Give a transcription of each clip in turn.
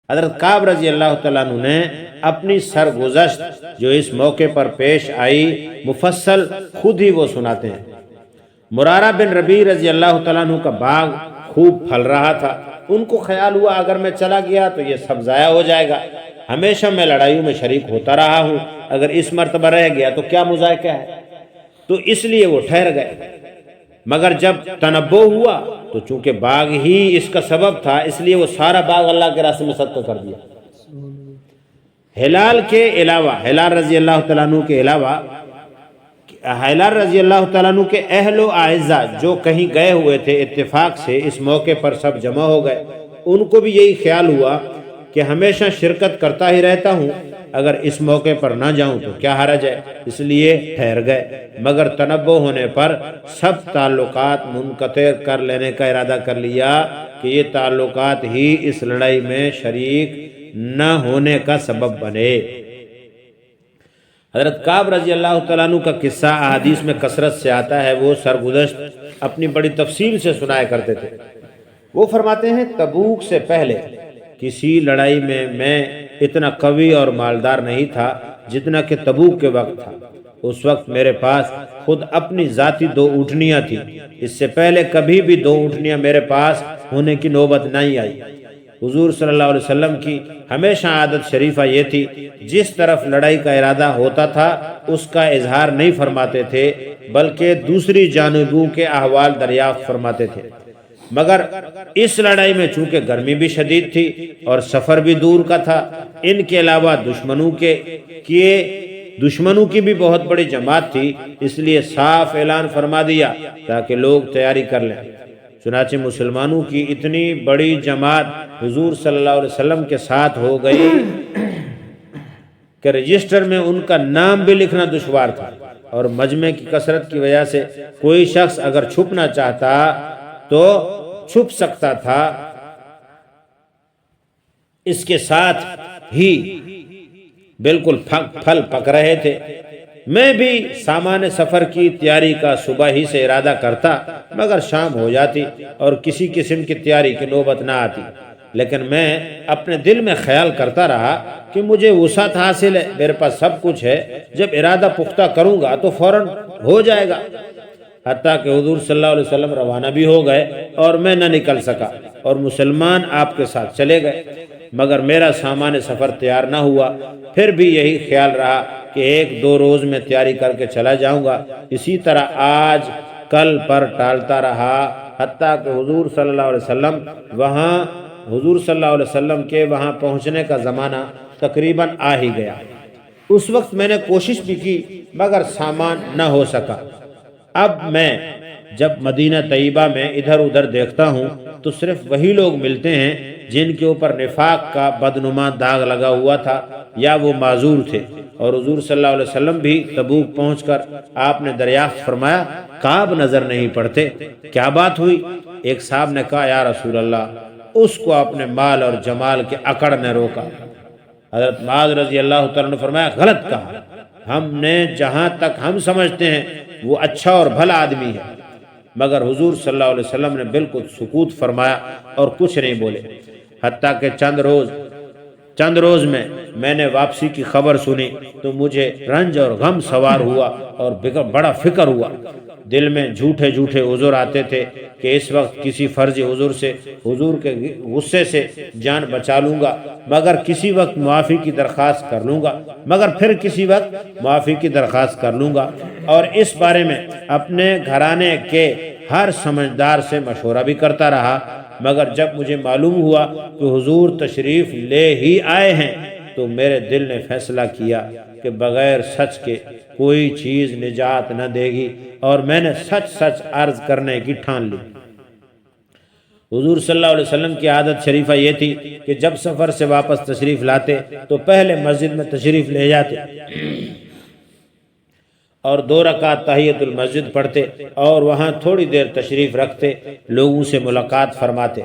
حضرت کعب رضی اللہ تعالیٰ عنہ نے اپنی سرگزشت جو اس موقع پر پیش آئی مفصل خود ہی وہ سناتے ہیں۔ مرارہ بن ربیع رضی اللہ تعالیٰ عنہ کا باغ خوب پھل رہا تھا، ان کو خیال ہوا اگر میں چلا گیا تو یہ سب ضائع ہو جائے گا، ہمیشہ میں لڑائیوں میں شریک ہوتا رہا ہوں، اگر اس مرتبہ رہ گیا تو کیا مذائقہ ہے، تو اس لیے وہ ٹھہر گئے۔ مگر جب تنبؤ ہوا تو چونکہ باغ ہی اس کا سبب تھا، اس لیے وہ سارا باغ اللہ کے راستے میں صدقہ کر دیا۔ ہلال کے علاوہ، ہلال رضی اللہ تعالیٰ عنہ کے علاوہ، ہلال رضی اللہ تعالیٰ عنہ کے اہل و اعزاء جو کہیں گئے ہوئے تھے اتفاق سے اس موقع پر سب جمع ہو گئے، ان کو بھی یہی خیال ہوا کہ ہمیشہ شرکت کرتا ہی رہتا ہوں، اگر اس موقع پر نہ جاؤں تو کیا حرج ہے، اس لیے ٹھہر گئے۔ مگر تنبؤ ہونے پر سب تعلقات منقطع کر لینے کا ارادہ کر لیا کہ یہ تعلقات ہی اس لڑائی میں شریک نہ ہونے کا سبب بنے۔ حضرت کعب رضی اللہ تعالیٰ عنہ کا قصہ احادیث میں کثرت سے آتا ہے، وہ سرگزشت اپنی بڑی تفصیل سے سنایا کرتے تھے۔ وہ فرماتے ہیں تبوک سے پہلے کسی لڑائی میں اتنا قوی اور مالدار نہیں تھا جتنا کہ تبوک کے وقت تھا۔ اس وقت میرے پاس خود اپنی ذاتی 2 اونٹنیاں تھیں، اس سے پہلے کبھی بھی 2 اونٹنیاں میرے پاس ہونے کی نوبت نہیں آئی۔ حضور صلی اللہ علیہ وسلم کی ہمیشہ عادت شریفہ یہ تھی، جس طرف لڑائی کا ارادہ ہوتا تھا اس کا اظہار نہیں فرماتے تھے، بلکہ دوسری جانبوں کے احوال دریافت فرماتے تھے۔ مگر اس لڑائی میں چونکہ گرمی بھی شدید تھی اور سفر بھی دور کا تھا، ان کے علاوہ دشمنوں کی بھی بہت بڑی جماعت تھی، اس لیے صاف اعلان فرما دیا تاکہ لوگ تیاری کر لیں۔ چنانچہ مسلمانوں کی اتنی بڑی جماعت حضور صلی اللہ علیہ وسلم کے ساتھ ہو گئی کہ رجسٹر میں ان کا نام بھی لکھنا دشوار تھا، اور مجمع کی کثرت کی وجہ سے کوئی شخص اگر چھپنا چاہتا تو چھپ سکتا تھا۔ اس کے ساتھ ہی بالکل پھل پک رہے تھے۔ میں بھی سامان سفر کی تیاری کا صبح ہی سے ارادہ کرتا، مگر شام ہو جاتی اور کسی قسم کی تیاری کی نوبت نہ آتی، لیکن میں اپنے دل میں خیال کرتا رہا کہ مجھے وسعت حاصل ہے، میرے پاس سب کچھ ہے، جب ارادہ پختہ کروں گا تو فوراً ہو جائے گا۔ حتیٰ کہ حضور صلی اللہ علیہ وسلم روانہ بھی ہو گئے اور میں نہ نکل سکا، اور مسلمان آپ کے ساتھ چلے گئے، مگر میرا سامان سفر تیار نہ ہوا۔ پھر بھی یہی خیال رہا کہ 1-2 روز میں تیاری کر کے چلا جاؤں گا۔ اسی طرح آج کل پر ٹالتا رہا، حتیٰ کہ حضور صلی اللہ علیہ وسلم کے وہاں پہنچنے کا زمانہ تقریباً آ ہی گیا۔ اس وقت میں نے کوشش بھی کی، مگر سامان نہ ہو سکا۔ اب میں جب مدینہ طیبہ میں ادھر ادھر دیکھتا ہوں تو صرف وہی لوگ ملتے ہیں جن کے اوپر نفاق کا بدنما داغ لگا ہوا تھا یا وہ معذور تھے، اور حضور صلی اللہ علیہ وسلم بھی تبوک پہنچ کر آپ نے دریافت فرمایا کعب نظر نہیں پڑتے، کیا بات ہوئی؟ ایک صاحب نے کہا یا رسول اللہ، اس کو اپنے مال اور جمال کے اکڑ نے روکا۔ حضرت معاذ رضی اللہ تعالیٰ نے فرمایا غلط کہا، ہم نے جہاں تک ہم سمجھتے ہیں وہ اچھا اور بھلا آدمی ہے۔ مگر حضور صلی اللہ علیہ وسلم نے بالکل سکوت فرمایا اور کچھ نہیں بولے، حتیٰ کہ چند روز میں نے واپسی کی خبر سنی تو مجھے رنج اور غم سوار ہوا اور بڑا فکر ہوا۔ دل میں جھوٹے عذر آتے تھے کہ اس وقت کسی فرض عذر سے حضور کے غصے سے جان بچا لوں گا، مگر کسی وقت معافی کی درخواست کر لوں گا، اور اس بارے میں اپنے گھرانے کے ہر سمجھدار سے مشورہ بھی کرتا رہا، مگر جب مجھے معلوم ہوا کہ حضور تشریف لے ہی آئے ہیں تو میرے دل نے فیصلہ کیا کہ بغیر سچ کے کوئی چیز نجات نہ دے گی، اور میں نے سچ عرض کرنے کی ٹھان لی۔ حضور صلی اللہ علیہ وسلم کی عادت شریفہ یہ تھی کہ جب سفر سے واپس تشریف لاتے تو پہلے مسجد میں تشریف لے جاتے اور 2 رکعت تحیۃ المسجد پڑھتے اور وہاں تھوڑی دیر تشریف رکھتے، لوگوں سے ملاقات فرماتے۔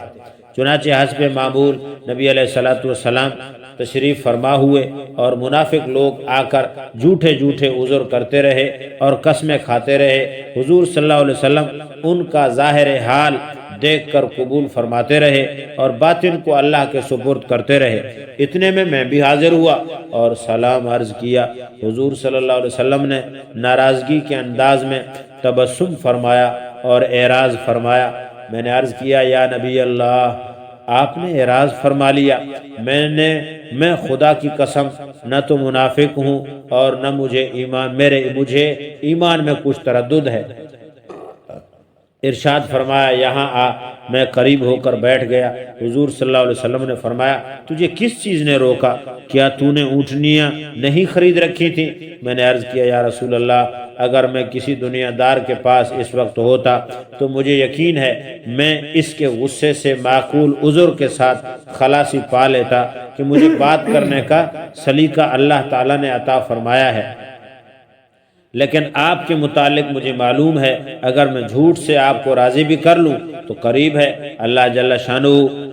چنانچہ حسب معمول نبی علیہ الصلوۃ والسلام تشریف فرما ہوئے اور منافق لوگ آ کر جھوٹے عذر کرتے رہے اور قسمیں کھاتے رہے۔ حضور صلی اللہ علیہ وسلم ان کا ظاہر حال دیکھ کر قبول فرماتے رہے اور باطن کو اللہ کے سپرد کرتے رہے۔ اتنے میں بھی حاضر ہوا اور سلام عرض کیا۔ حضور صلی اللہ علیہ وسلم نے ناراضگی کے انداز میں تبسم فرمایا اور اعراض فرمایا۔ میں نے عرض کیا یا نبی اللہ، آپ نے اعراض فرما لیا۔ میں خدا کی قسم نہ تو منافق ہوں اور نہ مجھے ایمان میں کچھ تردد ہے۔ ارشاد فرمایا یہاں آ۔ میں قریب ہو کر بیٹھ گیا۔ حضور صلی اللہ علیہ وسلم نے فرمایا تجھے کس چیز نے روکا؟ کیا تو نے اونٹنیاں نہیں خرید رکھی تھی؟ میں نے عرض کیا یا رسول اللہ، اگر میں کسی دنیا دار کے پاس اس وقت ہوتا تو مجھے یقین ہے میں اس کے غصے سے معقول عذر کے ساتھ خلاصی پا لیتا کہ مجھے بات کرنے کا سلیقہ اللہ تعالیٰ نے عطا فرمایا ہے، لیکن آپ کے متعلق مجھے معلوم ہے اگر میں جھوٹ سے آپ کو راضی بھی کر لوں تو قریب ہے اللہ جل شانہ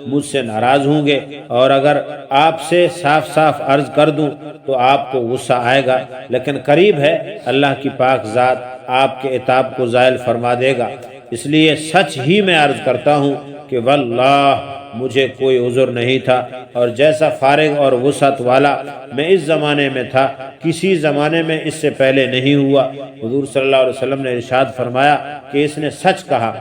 مجھ سے ناراض ہوں گے، اور اگر آپ سے صاف صاف عرض کر دوں تو آپ کو غصہ آئے گا، لیکن قریب ہے اللہ کی پاک ذات آپ کے عتاب کو زائل فرما دے گا۔ اس لیے سچ ہی میں عرض کرتا ہوں کہ واللہ مجھے کوئی عذر نہیں تھا، اور جیسا فارغ اور وسعت والا میں اس زمانے میں تھا کسی زمانے میں اس سے پہلے نہیں ہوا۔ حضور صلی اللہ علیہ وسلم نے ارشاد فرمایا کہ اس نے سچ کہا۔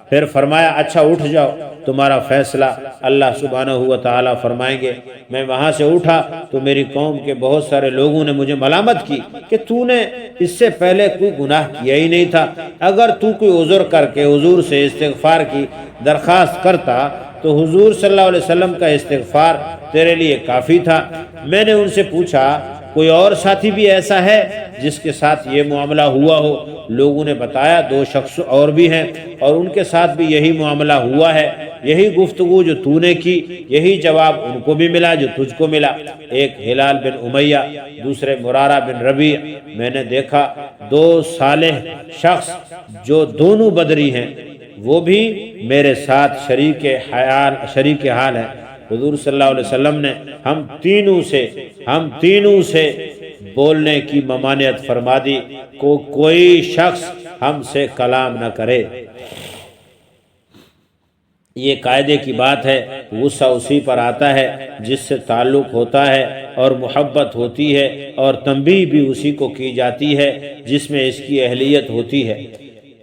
پھر فرمایا اچھا اٹھ جاؤ، تمہارا فیصلہ اللہ سبحانہ و تعالیٰ فرمائیں گے۔ میں وہاں سے اٹھا تو میری قوم کے بہت سارے لوگوں نے مجھے ملامت کی کہ تو نے اس سے پہلے کوئی گناہ کیا ہی نہیں تھا، اگر تو کوئی عذر کر کے حضور سے استغفار کی درخواست کرتا تو حضور صلی اللہ علیہ وسلم کا استغفار تیرے لیے کافی تھا۔ میں نے ان سے پوچھا کوئی اور ساتھی بھی ایسا ہے جس کے ساتھ یہ معاملہ ہوا ہو؟ لوگوں نے بتایا 2 شخص اور بھی ہیں اور ان کے ساتھ بھی یہی معاملہ ہوا ہے، یہی گفتگو جو تو نے کی، یہی جواب ان کو بھی ملا جو تجھ کو ملا۔ ایک ہلال بن امیہ، دوسرے مرارہ بن ربیع۔ میں نے دیکھا 2 صالح شخص جو دونوں بدری ہیں، وہ بھی میرے ساتھ شریک حال ہے۔ حضور صلی اللہ علیہ وسلم نے ہم تینوں سے بولنے کی ممانعت فرما دی، کوئی شخص ہم سے کلام نہ کرے۔ یہ قاعدے کی بات ہے، غصہ اسی پر آتا ہے جس سے تعلق ہوتا ہے اور محبت ہوتی ہے، اور تنبیہ بھی اسی کو کی جاتی ہے جس میں اس کی اہلیت ہوتی ہے۔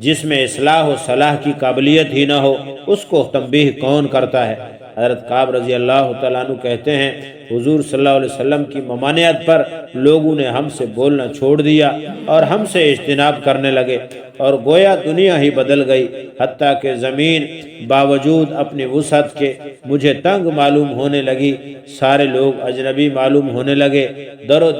جس میں اصلاح و صلاح کی قابلیت ہی نہ ہو اس کو تنبیہ کون کرتا ہے؟ حضرت کعب رضی اللہ تعالیٰ عنہ کہتے ہیں حضور صلی اللہ علیہ وسلم کی ممانعت پر لوگوں نے ہم سے بولنا چھوڑ دیا اور ہم سے اجتناب کرنے لگے، اور گویا دنیا ہی بدل گئی، حتیٰ کہ زمین باوجود اپنی وسعت کے مجھے تنگ معلوم ہونے لگی، سارے لوگ اجنبی معلوم ہونے لگے، در و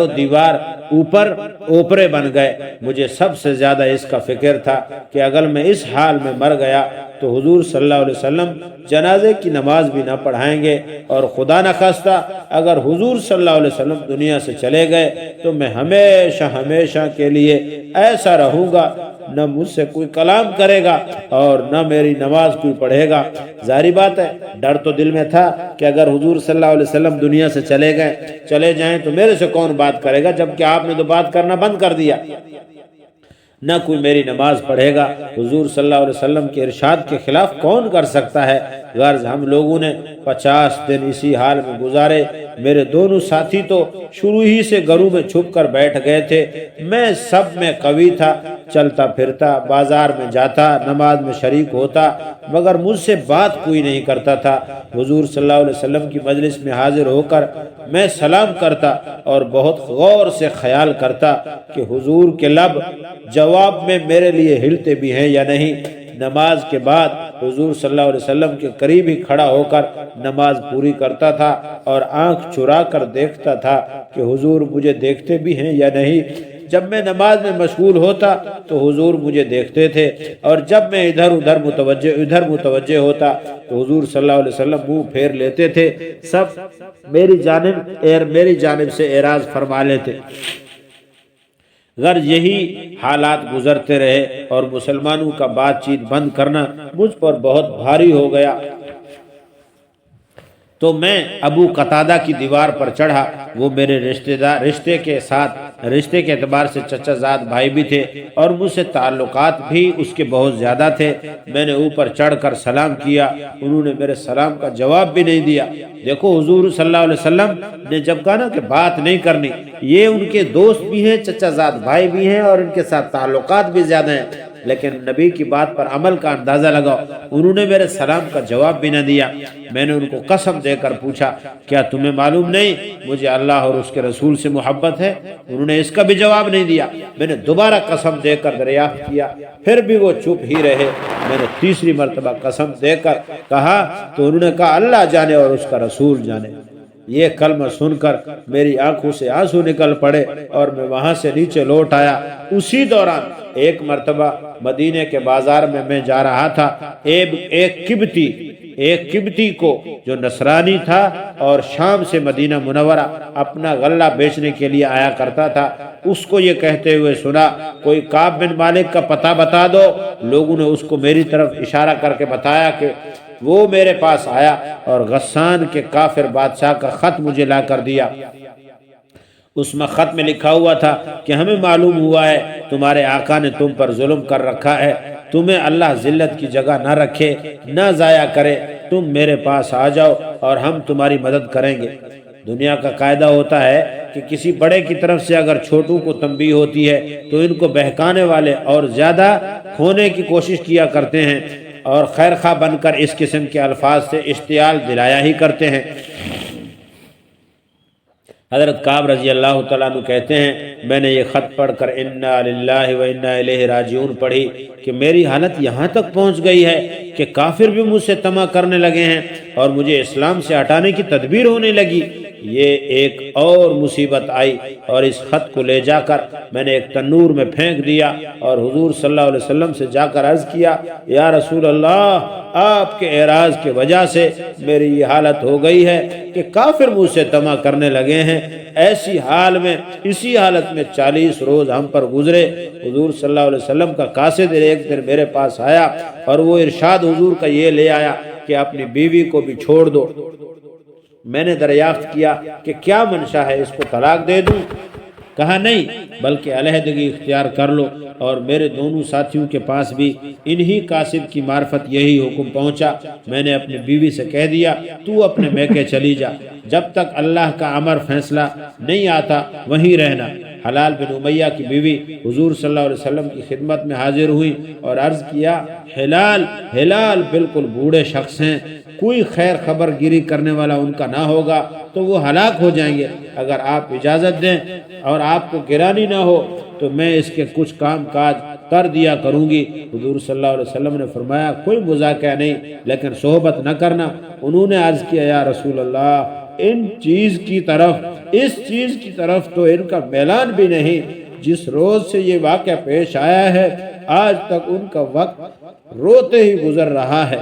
دیوار اوپر اوپرے بن گئے۔ مجھے سب سے زیادہ اس کا فکر تھا کہ اگر میں اس حال میں مر گیا تو حضور صلی اللہ علیہ وسلم جنازے کی نماز بھی نہ پڑھائیں گے، اور خدا نخواستہ اگر حضور صلی اللہ علیہ وسلم دنیا سے چلے گئے تو میں ہمیشہ کے لیے ایسا رہوں گا، نہ مجھ سے کوئی کلام کرے گا اور نہ میری نماز کوئی پڑھے گا۔ ظاہری بات ہے ڈر تو دل میں تھا کہ اگر حضور صلی اللہ علیہ وسلم دنیا سے چلے جائیں تو میرے سے کون بات کرے گا، جبکہ آپ نے تو بات کرنا بند کر دیا، نہ کوئی میری نماز پڑھے گا۔ حضور صلی اللہ علیہ وسلم کے ارشاد کے خلاف کون کر سکتا ہے؟ غرض ہم لوگوں نے 50 دن اسی حال میں گزارے۔ میرے دونوں ساتھی تو شروع ہی سے گھروں میں چھپ کر بیٹھ گئے تھے، میں سب میں قوی تھا، چلتا پھرتا، بازار میں جاتا، نماز میں شریک ہوتا، مگر مجھ سے بات کوئی نہیں کرتا تھا۔ حضور صلی اللہ علیہ وسلم کی مجلس میں حاضر ہو کر میں سلام کرتا اور بہت غور سے خیال کرتا کہ حضور کے لب جواب میں میرے لیے ہلتے بھی ہیں یا نہیں۔ نماز کے بعد حضور صلی اللہ علیہ وسلم کے قریب ہی کھڑا ہو کر نماز پوری کرتا تھا اور آنکھ چرا کر دیکھتا تھا کہ حضور مجھے دیکھتے بھی ہیں یا نہیں۔ جب میں نماز میں مشغول ہوتا تو حضور مجھے دیکھتے تھے، اور جب میں ادھر متوجہ ہوتا تو حضور صلی اللہ علیہ وسلم منہ پھیر لیتے تھے، سب میری جانب سے اعراض فرما لیتے۔ غرض یہی حالات گزرتے رہے اور مسلمانوں کا بات چیت بند کرنا مجھ پر بہت بھاری ہو گیا، تو میں ابو قتادہ کی دیوار پر چڑھا۔ وہ میرے رشتے کے ساتھ رشتے کے اعتبار سے چچا زاد بھائی بھی تھے اور مجھ سے تعلقات بھی اس کے بہت زیادہ تھے۔ میں نے اوپر چڑھ کر سلام کیا، انہوں نے میرے سلام کا جواب بھی نہیں دیا۔ دیکھو حضور صلی اللہ علیہ وسلم نے جب کہا نا کہ بات نہیں کرنی، یہ ان کے دوست بھی ہیں، چچا زاد بھائی بھی ہیں اور ان کے ساتھ تعلقات بھی زیادہ ہیں، لیکن نبی کی بات پر عمل کا اندازہ لگاؤ، انہوں نے میرے سلام کا جواب بھی نہ دیا۔ میں نے ان کو قسم دے کر پوچھا، کیا تمہیں معلوم نہیں مجھے اللہ اور اس کے رسول سے محبت ہے؟ انہوں نے اس کا بھی جواب نہیں دیا۔ میں نے دوبارہ قسم دے کر دریافت کیا، پھر بھی وہ چپ ہی رہے۔ میں نے تیسری مرتبہ قسم دے کر کہا تو انہوں نے کہا اللہ جانے اور اس کا رسول جانے۔ یہ کلمہ سن کر میری آنکھوں سے آنسو نکل پڑے اور میں وہاں سے نیچے لوٹ آیا۔ اسی دوران ایک مرتبہ مدینے کے بازار میں جا رہا تھا، ایک قبطی کو جو نصرانی تھا اور شام سے مدینہ منورہ اپنا غلہ بیچنے کے لیے آیا کرتا تھا، اس کو یہ کہتے ہوئے سنا، کوئی کعب بن مالک کا پتہ بتا دو۔ لوگوں نے اس کو میری طرف اشارہ کر کے بتایا کہ وہ میرے پاس آیا اور غسان کے کافر بادشاہ کا خط مجھے لا کر دیا۔ اس میں خط میں لکھا ہوا تھا کہ ہمیں معلوم ہوا ہے تمہارے آقا نے تم پر ظلم کر رکھا ہے، تمہیں اللہ ذلت کی جگہ نہ رکھے نہ ضائع کرے، تم میرے پاس آ جاؤ اور ہم تمہاری مدد کریں گے۔ دنیا کا قاعدہ ہوتا ہے کہ کسی بڑے کی طرف سے اگر چھوٹوں کو تنبیہ ہوتی ہے تو ان کو بہکانے والے اور زیادہ کھونے کی کوشش کیا کرتے ہیں اور خیر خواہ بن کر اس قسم کے الفاظ سے اشتعال دلایا ہی کرتے ہیں۔ حضرت کعب رضی اللہ تعالیٰ عنہ کہتے ہیں، میں نے یہ خط پڑھ کر انا للہ و انا الیہ راجعون پڑھی کہ میری حالت یہاں تک پہنچ گئی ہے کہ کافر بھی مجھ سے طمع کرنے لگے ہیں اور مجھے اسلام سے ہٹانے کی تدبیر ہونے لگی۔ یہ ایک اور مصیبت آئی اور اس خط کو لے جا کر میں نے ایک تنور میں پھینک دیا اور حضور صلی اللہ علیہ وسلم سے جا کر عرض کیا، یا رسول اللہ، آپ کے اعراض کی وجہ سے میری یہ حالت ہو گئی ہے کہ کافر مجھ سے طمع کرنے لگے ہیں۔ اسی حالت میں 40 روز ہم پر گزرے۔ حضور صلی اللہ علیہ وسلم کا قاصد ایک دن میرے پاس آیا اور وہ ارشاد حضور کا یہ لے آیا کہ اپنی بیوی کو بھی چھوڑ دو۔ میں نے دریافت کیا کہ کیا منشا ہے، اس کو طلاق دے دوں؟ کہا نہیں، بلکہ علیحدگی اختیار کر لو۔ اور میرے دونوں ساتھیوں کے پاس بھی انہی قاصد کی معرفت یہی حکم پہنچا۔ میں نے اپنی بیوی سے کہہ دیا تو اپنے میکے چلی جا، جب تک اللہ کا امر فیصلہ نہیں آتا وہیں رہنا۔ حلال بن امیہ کی بیوی حضور صلی اللہ علیہ وسلم کی خدمت میں حاضر ہوئی اور عرض کیا، ہلال بالکل بوڑھے شخص ہیں، کوئی خیر خبر گیری کرنے والا ان کا نہ ہوگا تو وہ ہلاک ہو جائیں گے۔ اگر آپ اجازت دیں اور آپ کو گرانی نہ ہو تو میں اس کے کچھ کام کاج کر دیا کروں گی۔ حضور صلی اللہ علیہ وسلم نے فرمایا، کوئی مذاکرہ نہیں، لیکن صحبت نہ کرنا۔ انہوں نے عرض کیا، یا رسول اللہ، اس چیز کی طرف تو ان کا میلان بھی نہیں۔ جس روز سے یہ واقعہ پیش آیا ہے آج تک ان کا وقت روتے ہی گزر رہا ہے۔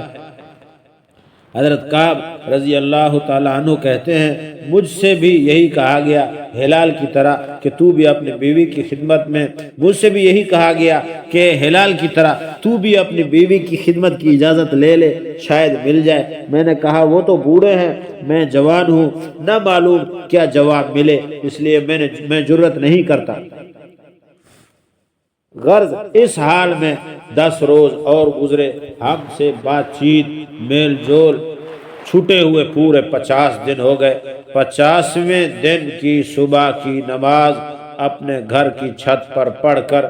حضرت کعب رضی اللہ تعالیٰ عنہ کہتے ہیں، مجھ سے بھی یہی کہا گیا ہلال کی طرح کہ تو بھی اپنی بیوی کی خدمت میں، مجھ سے بھی یہی کہا گیا کہ ہلال کی طرح تو بھی اپنی بیوی کی خدمت کی اجازت لے لے، شاید مل جائے۔ میں نے کہا وہ تو بوڑھے ہیں، میں جوان ہوں، نہ معلوم کیا جواب ملے، اس لیے میں جرت نہیں کرتا۔ غرض اس حال میں 10 روز اور گزرے، ہم سے بات چیت میل جول چھوٹے ہوئے پورے 50 دن ہو گئے۔ 50ویں دن کی صبح کی نماز اپنے گھر کی چھت پر پڑھ کر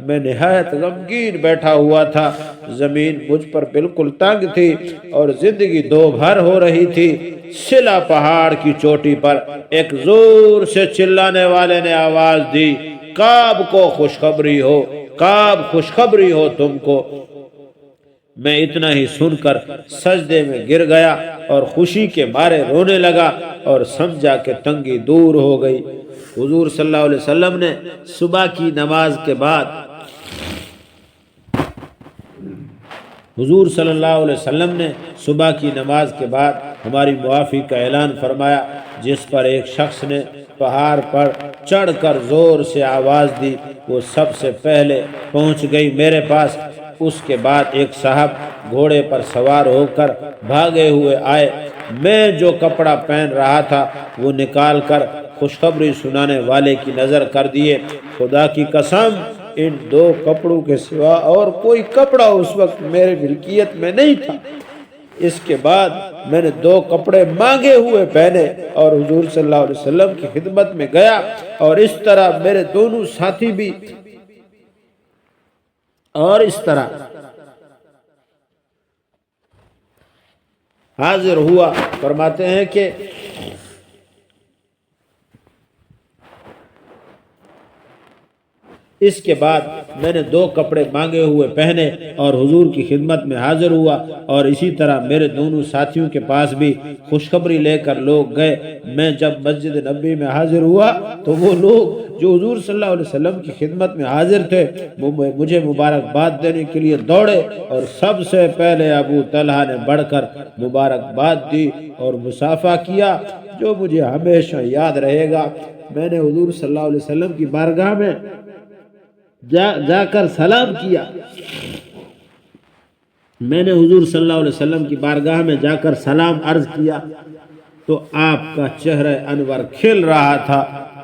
میں نہایت غمگین بیٹھا ہوا تھا۔ زمین مجھ پر بالکل تنگ تھی اور زندگی دو بھر ہو رہی تھی۔ سلا پہاڑ کی چوٹی پر ایک زور سے چلانے والے نے آواز دی، کعب کو خوشخبری ہو، کعب خوشخبری ہو تم کو۔ میں اتنا ہی سن کر سجدے میں گر گیا اور خوشی کے مارے رونے لگا اور سمجھا کہ تنگی دور ہو گئی۔ حضور صلی اللہ علیہ وسلم نے صبح کی نماز کے بعد ہماری معافی کا اعلان فرمایا، جس پر ایک شخص نے پہاڑ پر چڑھ کر زور سے آواز دی، وہ سب سے پہلے پہنچ گئی میرے پاس۔ اس کے بعد ایک صاحب گھوڑے پر سوار ہو کر بھاگے ہوئے آئے۔ میں جو کپڑا پہن رہا تھا وہ نکال کر خوشخبری سنانے والے کی نظر کر دیے۔ خدا کی قسم ان 2 کپڑوں کے سوا اور کوئی کپڑا اس وقت میرے ملکیت میں نہیں تھا۔ اس کے بعد میں نے 2 کپڑے مانگے ہوئے پہنے اور حضور صلی اللہ علیہ وسلم کی خدمت میں گیا، اور اس طرح میرے دونوں ساتھی بھی، اور اس طرح حاضر ہوا۔ فرماتے ہیں کہ اس کے بعد میں نے 2 کپڑے مانگے ہوئے پہنے اور حضور کی خدمت میں حاضر ہوا، اور اسی طرح میرے دونوں ساتھیوں کے پاس بھی خوشخبری لے کر لوگ گئے۔ میں جب مسجد نبی میں حاضر ہوا تو وہ لوگ جو حضور صلی اللہ علیہ وسلم کی خدمت میں حاضر تھے وہ مجھے مبارکباد دینے کے لیے دوڑے، اور سب سے پہلے ابو طلحہ نے بڑھ کر مبارکباد دی اور مصافحہ کیا، جو مجھے ہمیشہ یاد رہے گا۔ میں نے حضور صلی اللہ علیہ وسلم کی بارگاہ میں جا کر سلام کیا، میں نے حضور صلی اللہ علیہ وسلم کی بارگاہ میں جا کر سلام عرض کیا تو آپ کا چہرہ انور کھل رہا تھا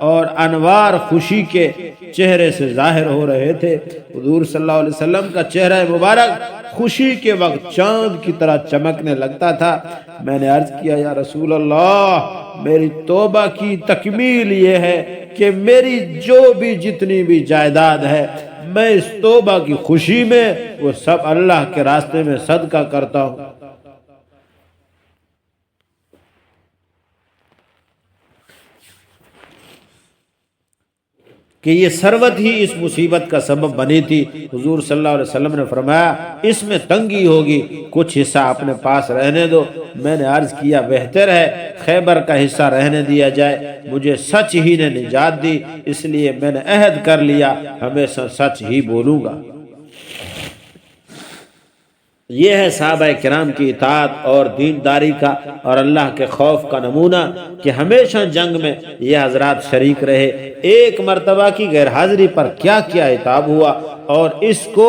اور انوار خوشی کے چہرے سے ظاہر ہو رہے تھے۔ حضور صلی اللہ علیہ وسلم کا چہرہ مبارک خوشی کے وقت چاند کی طرح چمکنے لگتا تھا۔ میں نے عرض کیا یا رسول اللہ، میری توبہ کی تکمیل یہ ہے کہ میری جو بھی جتنی بھی جائیداد ہے میں اس توبہ کی خوشی میں وہ سب اللہ کے راستے میں صدقہ کرتا ہوں۔ کہ یہ ثروت ہی اس مصیبت کا سبب بنی تھی۔ حضور صلی اللہ علیہ وسلم نے فرمایا اس میں تنگی ہوگی، کچھ حصہ اپنے پاس رہنے دو۔ میں نے عرض کیا بہتر ہے خیبر کا حصہ رہنے دیا جائے، مجھے سچ ہی نے نجات دی، اس لیے میں نے عہد کر لیا ہمیشہ سچ ہی بولوں گا۔ یہ ہے صحابہ کرام کی اطاعت اور دینداری کا اور اللہ کے خوف کا نمونہ کہ ہمیشہ جنگ میں یہ حضرات شریک رہے۔ ایک مرتبہ کی غیر حاضری پر کیا کیا عتاب ہوا اور اس کو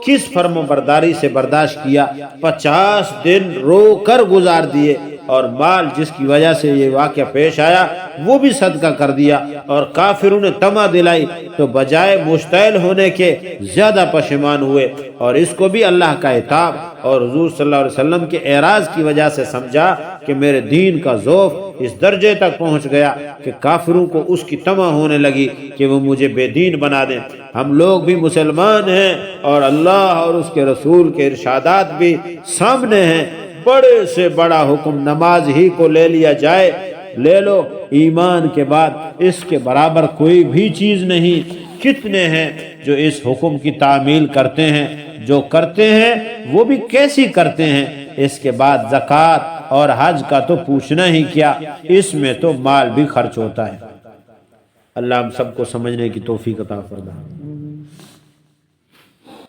کس فرم برداری سے برداشت کیا۔ 50 دن رو کر گزار دیے، اور مال جس کی وجہ سے یہ واقعہ پیش آیا وہ بھی صدقہ کر دیا، اور کافروں نے طمع دلائی تو بجائے مشتعل ہونے کے زیادہ پشیمان ہوئے، اور اس کو بھی اللہ کا عتاب اور حضور صلی اللہ علیہ وسلم کے اعراض کی وجہ سے سمجھا کہ میرے دین کا ذوق اس درجے تک پہنچ گیا کہ کافروں کو اس کی طمع ہونے لگی کہ وہ مجھے بے دین بنا دیں۔ ہم لوگ بھی مسلمان ہیں اور اللہ اور اس کے رسول کے ارشادات بھی سامنے ہیں۔ بڑے سے بڑا حکم نماز ہی کو لے لیا جائے، لے لو، ایمان کے بعد اس کے برابر کوئی بھی چیز نہیں۔ کتنے ہیں جو اس حکم کی تعمیل کرتے ہیں، جو کرتے ہیں وہ بھی کیسی کرتے ہیں۔ اس کے بعد زکوٰۃ اور حج کا تو پوچھنا ہی کیا، اس میں تو مال بھی خرچ ہوتا ہے۔ اللہ ہم سب کو سمجھنے کی توفیق عطا فرمائے۔